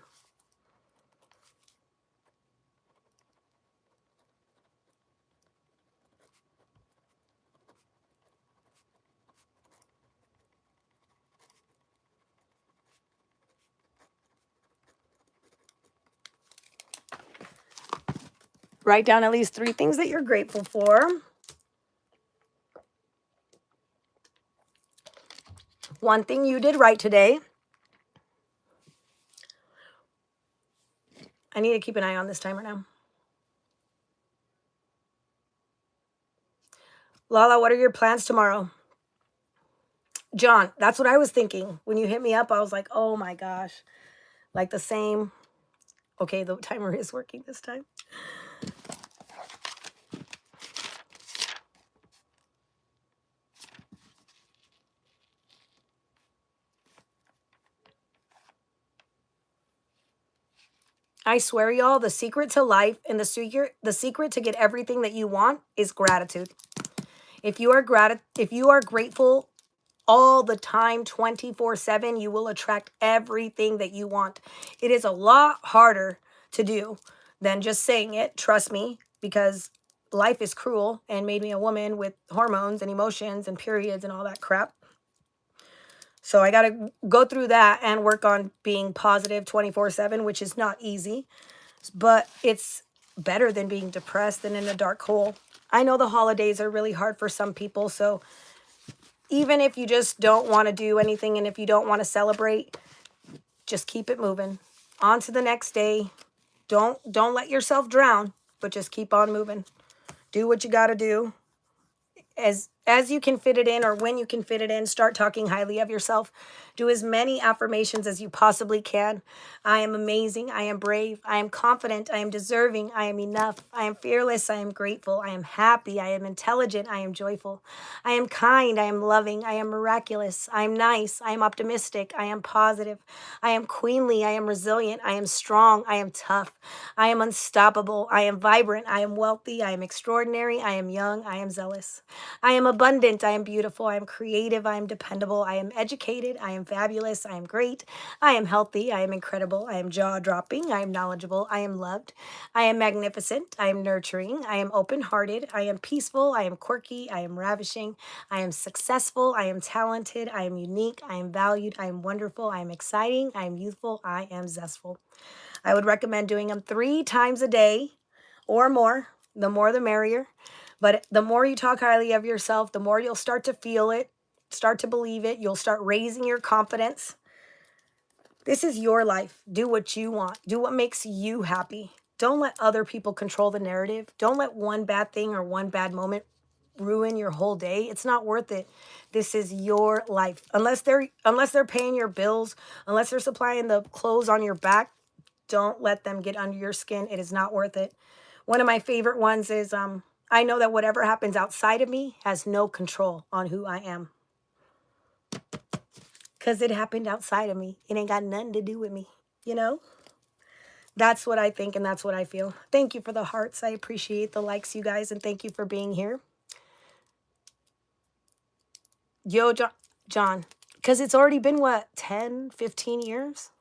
A: Write down at least 3 things that you're grateful for. 1 thing you did right today. I need to keep an eye on this timer now. Lala, what are your plans tomorrow? John, that's what I was thinking. When you hit me up, I was like, oh my gosh. Like the same. Okay, the timer is working this time. I swear, y'all, the secret to life and the secret to get everything that you want is gratitude. If you are grateful all the time, 24/7, you will attract everything that you want. It is a lot harder to do than just saying it, trust me, because life is cruel and made me a woman with hormones and emotions and periods and all that crap. So I got to go through that and work on being positive 24/7, which is not easy. but it's better than being depressed and in a dark hole. I know the holidays are really hard for some people, so even if you just don't want to do anything and if you don't want to celebrate, just keep it moving. On to the next day. Don't let yourself drown, but just keep on moving. Do what you got to do. As you can fit it in, or when you can fit it in, start talking highly of yourself. Do as many affirmations as you possibly can. I am amazing. I am brave. I am confident. I am deserving. I am enough. I am fearless. I am grateful. I am happy. I am intelligent. I am joyful. I am kind. I am loving. I am miraculous. I am nice. I am optimistic. I am positive. I am queenly. I am resilient. I am strong. I am tough. I am unstoppable. I am vibrant. I am wealthy. I am extraordinary. I am young. I am zealous. I am abundant. I am beautiful. I am creative. I am dependable. I am educated. I am fabulous. I am great. I am healthy. I am incredible. I am jaw dropping. I am knowledgeable. I am loved. I am magnificent. I am nurturing. I am open hearted. I am peaceful. I am quirky. I am ravishing. I am successful. I am talented. I am unique. I am valued. I am wonderful. I am exciting. I am youthful. I am zestful. I would recommend doing them 3 times a day or more. The more the merrier. But the more you talk highly of yourself, the more you'll start to feel it, start to believe it. You'll start raising your confidence. This is your life. Do what you want. Do what makes you happy. Don't let other people control the narrative. Don't let one bad thing or one bad moment ruin your whole day. It's not worth it. This is your life. Unless they're paying your bills, unless they're supplying the clothes on your back, don't let them get under your skin. It is not worth it. One of my favorite ones is I know that whatever happens outside of me has no control on who I am. Because it happened outside of me. It ain't got nothing to do with me. You know? That's what I think and that's what I feel. Thank you for the hearts. I appreciate the likes, you guys, and thank you for being here. Yo, John, because it's already been, what, 10, 15 years?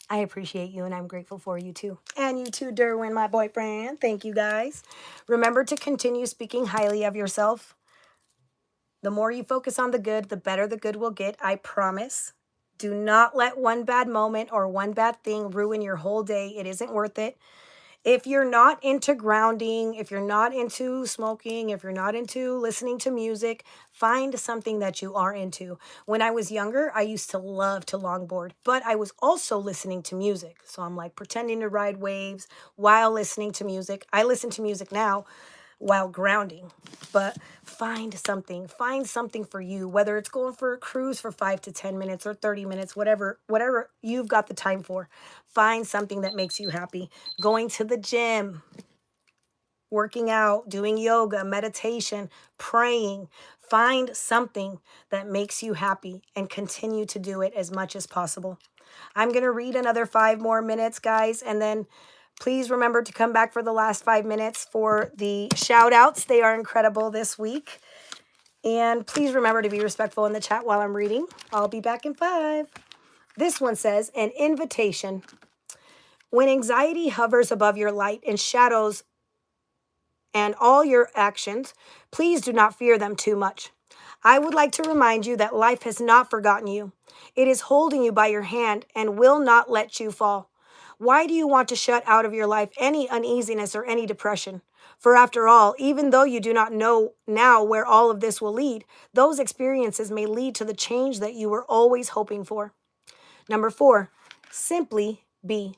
A: I appreciate you and I'm grateful for you too. And you too, Derwin, my boyfriend. Thank you guys. Remember to continue speaking highly of yourself. The more you focus on the good, the better the good will get. I promise. Do not let one bad moment or one bad thing ruin your whole day. It isn't worth it. If you're not into grounding, if you're not into smoking, if you're not into listening to music, find something that you are into. When I was younger, I used to love to longboard, but I was also listening to music. So I'm like pretending to ride waves while listening to music. I listen to music now while grounding, but find something for you, whether it's going for a cruise for 5 to 10 minutes or 30 minutes, whatever you've got the time for. Find something that makes you happy. Going to the gym, working out, doing yoga, meditation, praying. Find something that makes you happy and continue to do it as much as possible. I'm going to read another 5 more minutes, guys, and then please remember to come back for the last 5 minutes for the shout outs. They are incredible this week. And please remember to be respectful in the chat while I'm reading. I'll be back in 5. This one says, an invitation. When anxiety hovers above your light and shadows and all your actions, please do not fear them too much. I would like to remind you that life has not forgotten you. It is holding you by your hand and will not let you fall. Why do you want to shut out of your life any uneasiness or any depression? For after all, even though you do not know now where all of this will lead, those experiences may lead to the change that you were always hoping for. Number 4, simply be.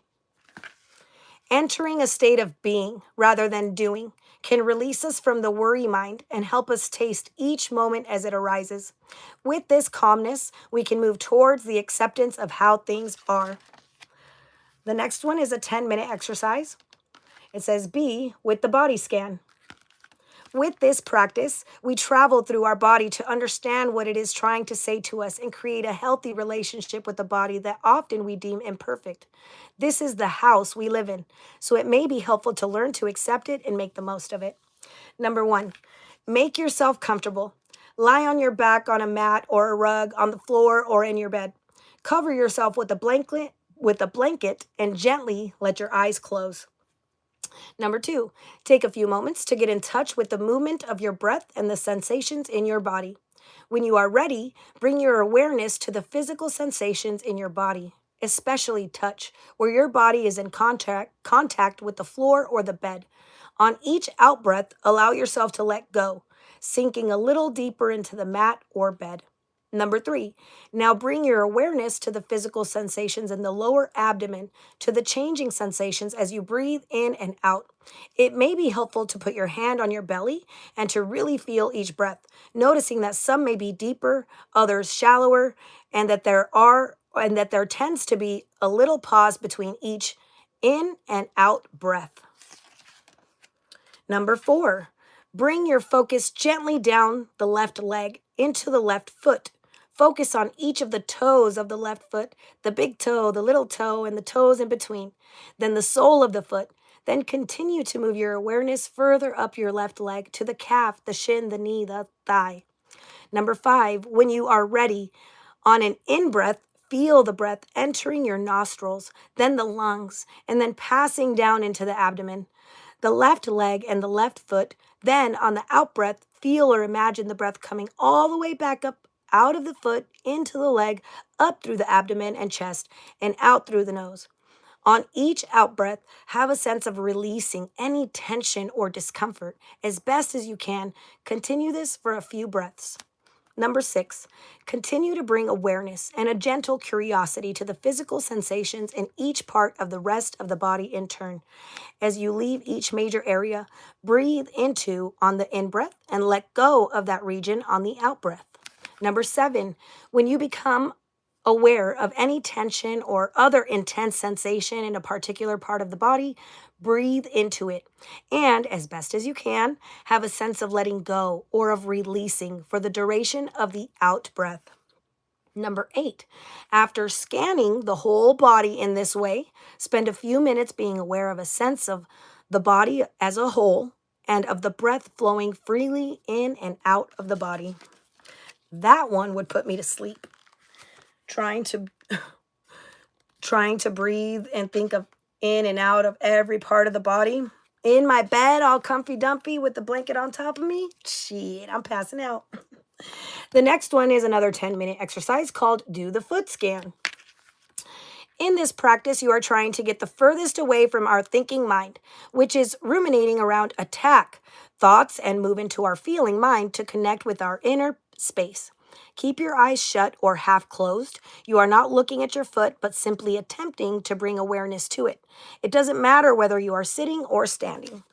A: Entering a state of being rather than doing can release us from the worry mind and help us taste each moment as it arises. With this calmness, we can move towards the acceptance of how things are. The next one is a 10-minute exercise. It says be with the body scan. With this practice, we travel through our body to understand what it is trying to say to us and create a healthy relationship with the body that often we deem imperfect. This is the house we live in, so it may be helpful to learn to accept it and make the most of it. Number 1, make yourself comfortable. Lie on your back on a mat or a rug, on the floor or in your bed. Cover yourself with a blanket and gently let your eyes close. Number 2, take a few moments to get in touch with the movement of your breath and the sensations in your body. When you are ready, bring your awareness to the physical sensations in your body. especially touch, where your body is in contact with the floor or the bed. On each out breath, allow yourself to let go, sinking a little deeper into the mat or bed. Number 3, now bring your awareness to the physical sensations in the lower abdomen, to the changing sensations as you breathe in and out. It may be helpful to put your hand on your belly and to really feel each breath, noticing that some may be deeper, others shallower, and that there tends to be a little pause between each in and out breath. Number 4, bring your focus gently down the left leg into the left foot. Focus on each of the toes of the left foot, the big toe, the little toe, and the toes in between. Then the sole of the foot. Then continue to move your awareness further up your left leg to the calf, the shin, the knee, the thigh. Number 5, when you are ready, on an in-breath, feel the breath entering your nostrils, then the lungs, and then passing down into the abdomen, the left leg and the left foot. Then on the out-breath, feel or imagine the breath coming all the way back up out of the foot, into the leg, up through the abdomen and chest, and out through the nose. On each out-breath, have a sense of releasing any tension or discomfort. As best as you can, continue this for a few breaths. Number 6, continue to bring awareness and a gentle curiosity to the physical sensations in each part of the rest of the body in turn. As you leave each major area, breathe into on the in-breath and let go of that region on the out-breath. Number 7, when you become aware of any tension or other intense sensation in a particular part of the body, breathe into it. And as best as you can, have a sense of letting go or of releasing for the duration of the out breath. Number 8, after scanning the whole body in this way, spend a few minutes being aware of a sense of the body as a whole and of the breath flowing freely in and out of the body. That one would put me to sleep. Trying to breathe and think of in and out of every part of the body. In my bed, all comfy dumpy with the blanket on top of me. Shit, I'm passing out. The next one is another 10-minute exercise called Do the Foot Scan. In this practice, you are trying to get the furthest away from our thinking mind, which is ruminating around attack thoughts, and move into our feeling mind to connect with our inner space. Keep your eyes shut or half closed. You are not looking at your foot, but simply attempting to bring awareness to it. It doesn't matter whether you are sitting or standing.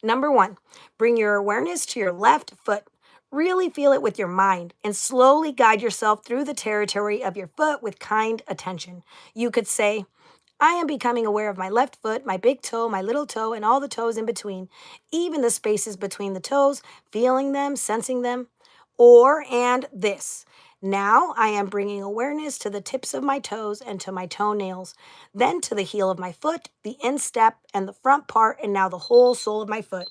A: Number 1, bring your awareness to your left foot. Really feel it with your mind and slowly guide yourself through the territory of your foot with kind attention. You could say, I am becoming aware of my left foot, my big toe, my little toe, and all the toes in between, even the spaces between the toes, feeling them, sensing them. Or, and this. Now I am bringing awareness to the tips of my toes and to my toenails, then to the heel of my foot, the instep, and the front part, and now the whole sole of my foot.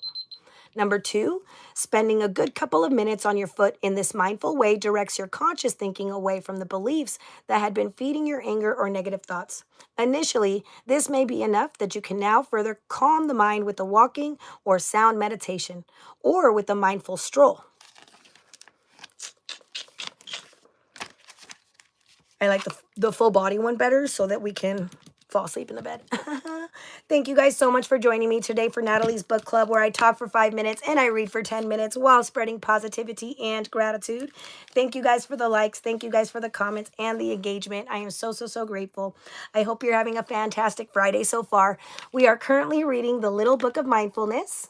A: Number 2, spending a good couple of minutes on your foot in this mindful way directs your conscious thinking away from the beliefs that had been feeding your anger or negative thoughts. Initially, this may be enough that you can now further calm the mind with a walking or sound meditation, or with a mindful stroll. I like the full body one better so that we can fall asleep in the bed. Thank you guys so much for joining me today for Natalie's Book Club, where I talk for 5 minutes and I read for 10 minutes while spreading positivity and gratitude. Thank you guys for the likes. Thank you guys for the comments and the engagement. I am so, so, so grateful. I hope you're having a fantastic Friday so far. We are currently reading the Little Book of Mindfulness.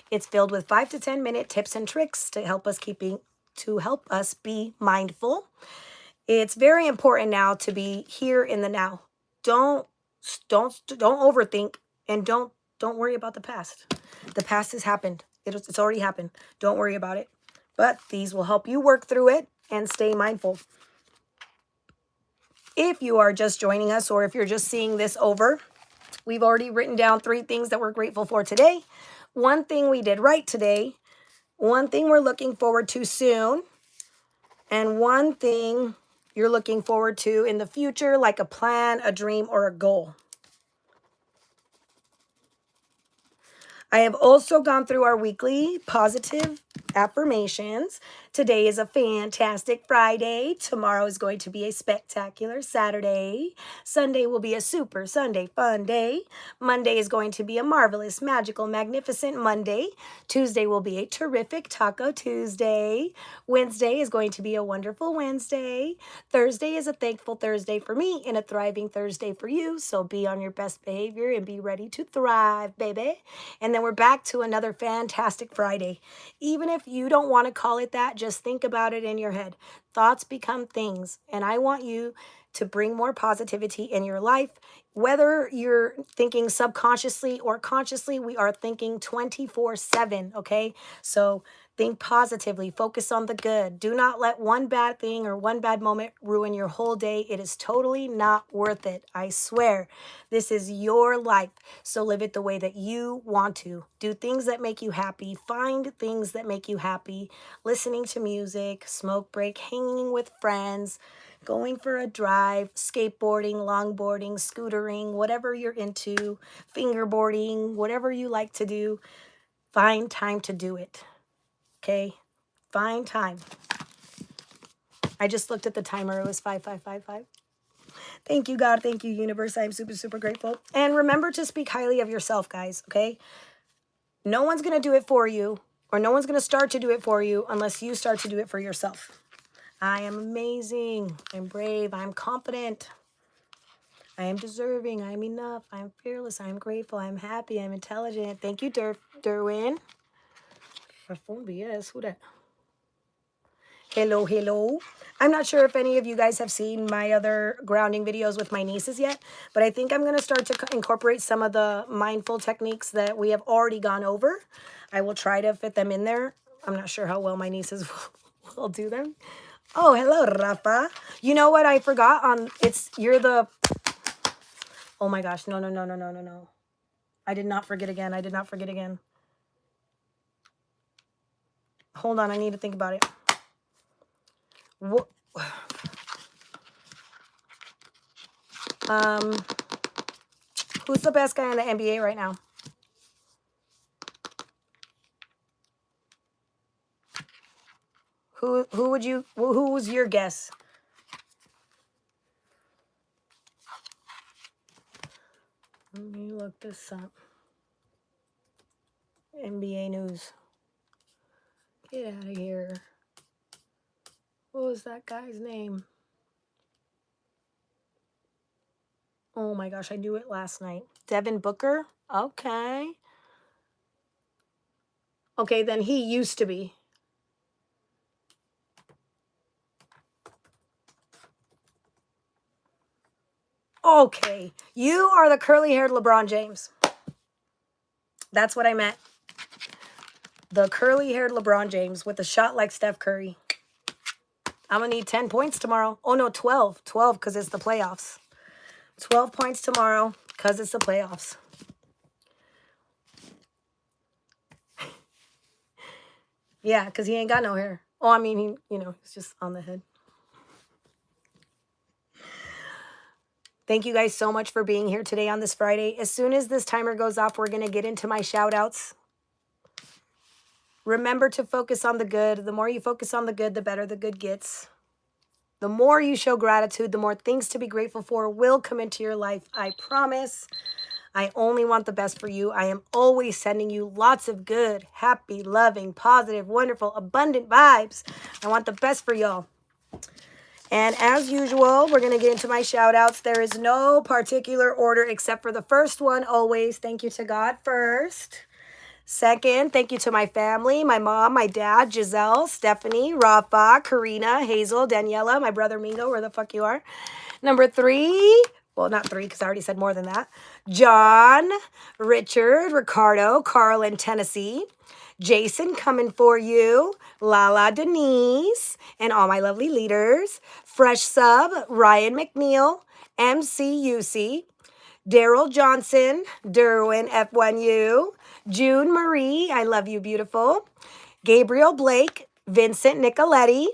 A: It's filled with 5 to 10 minute tips and tricks to help us be mindful. It's very important now to be here in the now. Don't overthink, and don't worry about the past. The past has happened. It's already happened. Don't worry about it. But these will help you work through it and stay mindful. If you are just joining us, or if you're just seeing this over, we've already written down 3 things that we're grateful for today. 1 thing we did right today. 1 thing we're looking forward to soon. And 1 thing you're looking forward to in the future, like a plan, a dream, or a goal. I have also gone through our weekly positive affirmations. Today is a fantastic Friday. Tomorrow is going to be a spectacular Saturday. Sunday will be a super Sunday fun day. Monday is going to be a marvelous, magical, magnificent Monday. Tuesday will be a terrific Taco Tuesday. Wednesday is going to be a wonderful Wednesday. Thursday is a thankful Thursday for me and a thriving Thursday for you. So be on your best behavior and be ready to thrive, baby. And then we're back to another fantastic Friday. Even if you don't want to call it that, just think about it in your head. Thoughts become things. And I want you to bring more positivity in your life. Whether you're thinking subconsciously or consciously, we are thinking 24/7, okay? So think positively. Focus on the good. Do not let one bad thing or one bad moment ruin your whole day. It is totally not worth it. I swear. This is your life. So live it the way that you want to. Do things that make you happy. Find things that make you happy. Listening to music, smoke break, hanging with friends, going for a drive, skateboarding, longboarding, scootering, whatever you're into, fingerboarding, whatever you like to do. Find time to do it. Okay? Find time. I just looked at the timer. It was 5555. Thank you, God. Thank you, universe. I'm super, super grateful. And remember to speak highly of yourself, guys, okay? No one's going to do it for you, or no one's going to start to do it for you unless you start to do it for yourself. I am amazing. I'm brave. I'm confident. I am deserving. I am enough. I am fearless. I am grateful. I am happy. I'm intelligent. Thank you, Derwin. My phone BS. Who that? Hello, hello. I'm not sure if any of you guys have seen my other grounding videos with my nieces yet, but I think I'm going to start to incorporate some of the mindful techniques that we have already gone over. I will try to fit them in there. I'm not sure how well my nieces will do them. Oh, hello, Rafa. You know what I forgot? Oh my gosh, no. I did not forget again. Hold on, I need to think about it. What? Who's the best guy in the NBA right now? Who was your guess? Let me look this up. NBA news. Get out of here. What was that guy's name? Oh my gosh, I knew it last night. Devin Booker? Okay. Okay, then he used to be. Okay, you are the curly-haired LeBron James. That's what I meant. The curly-haired LeBron James with a shot like Steph Curry. I'm going to need 10 points tomorrow. Oh, no, 12. 12 because it's the playoffs. 12 points tomorrow because it's the playoffs. Yeah, because he ain't got no hair. Oh, I mean, he's just on the head. Thank you guys so much for being here today on this Friday. As soon as this timer goes off, we're going to get into my shout outs. Remember to focus on the good. The more you focus on the good, the better the good gets. The more you show gratitude, the more things to be grateful for will come into your life. I promise. I only want the best for you. I am always sending you lots of good, happy, loving, positive, wonderful, abundant vibes. I want the best for y'all. And as usual, we're going to get into my shout outs. There is no particular order except for the first one always. Thank you to God first. Second, thank you to my family, my mom, my dad, Giselle, Stephanie, Rafa, Karina, Hazel, Daniela, my brother Mingo, where the fuck you are. Number 3, well, not 3 because I already said more than that. John, Richard, Ricardo, Carl in Tennessee, Jason coming for you, Lala Denise, and all my lovely leaders. Fresh sub, Ryan McNeil, MCUC, Daryl Johnson, Derwin F1U, June Marie, I love you, beautiful. Gabriel Blake, Vincent Nicoletti,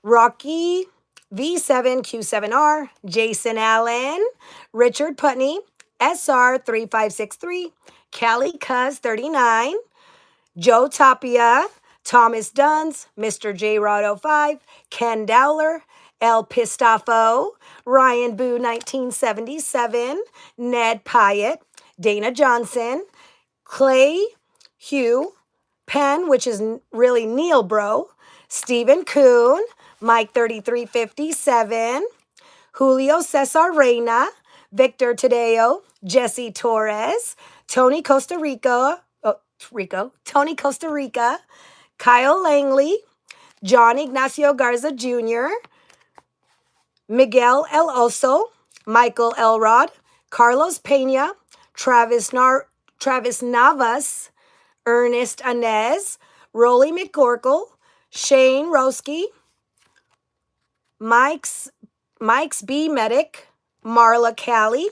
A: Rocky V7Q7R, Jason Allen, Richard Putney, SR3563, Callie Cuz 39, Joe Tapia, Thomas Duns, Mr. J Rod 05, Ken Dowler, El Pistafo, Ryan Boo 1977, Ned Pyatt, Dana Johnson, Clay Hugh, Penn, which is really Neil Bro, Stephen Kuhn, Mike 3357, Julio Cesar Reyna, Victor Tadeo, Jesse Torres, Tony Costa Rica, Tony Costa Rica, Kyle Langley, John Ignacio Garza Jr., Miguel El Oso, Michael Elrod, Carlos Pena, Travis Navas, Ernest Anez, Rolly McGorkle, Shane Roski, Mike's B. Medic, Marla Cali,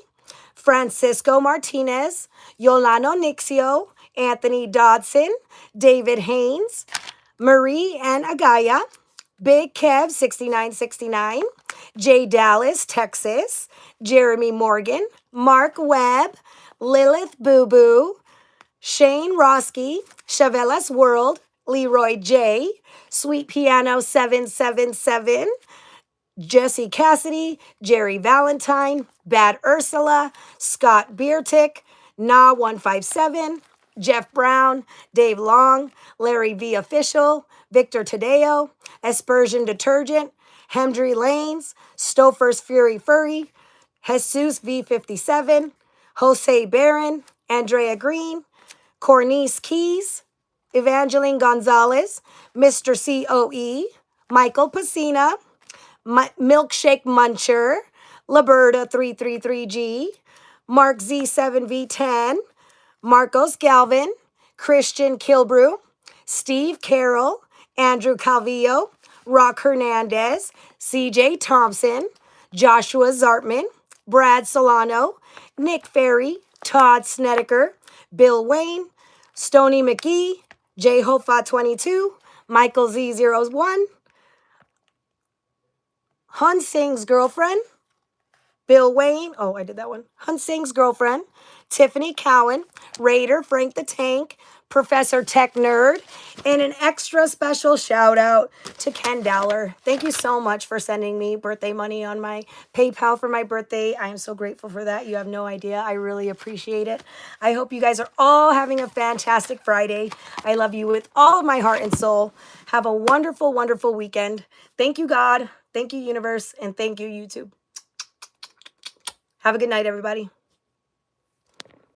A: Francisco Martinez, Yolano Nixio, Anthony Dodson, David Haynes, Marie Ann Agaya, Big Kev 6969, Jay Dallas, Texas, Jeremy Morgan, Mark Webb, Lilith Boo Boo, Shane Roski, Chavelas World, Leroy J, Sweet Piano 777, Jesse Cassidy, Jerry Valentine, Bad Ursula, Scott Beertick, Na157, Jeff Brown, Dave Long, Larry V. Official, Victor Tadeo, Aspersion Detergent, Hemdry Lanes, Stouffer's Fury Furry, Jesus V57, Jose Barron, Andrea Green, Cornice Keys, Evangeline Gonzalez, Mr. COE, Michael Pacina, Milkshake Muncher, Liberta 333G, Mark Z7V10, Marcos Galvin, Christian Kilbrew, Steve Carroll, Andrew Calvillo, Rock Hernandez, CJ Thompson, Joshua Zartman, Brad Solano, Nick Ferry, Todd Snedeker, Bill Wayne, Stony McGee, J Hofa 22, Michael Z01, Hun Singh's girlfriend, Bill Wayne, oh, I did that one. Hun Singh's girlfriend, Tiffany Cowan, Raider, Frank the Tank, Professor Tech Nerd, and an extra special shout out to Ken Dowler. Thank you so much for sending me birthday money on my PayPal for my birthday. I am so grateful for that. You have no idea. I really appreciate it. I hope you guys are all having a fantastic Friday. I love you with all of my heart and soul. Have a wonderful, wonderful weekend. Thank you, God. Thank you, universe. And thank you, YouTube. Have a good night, everybody.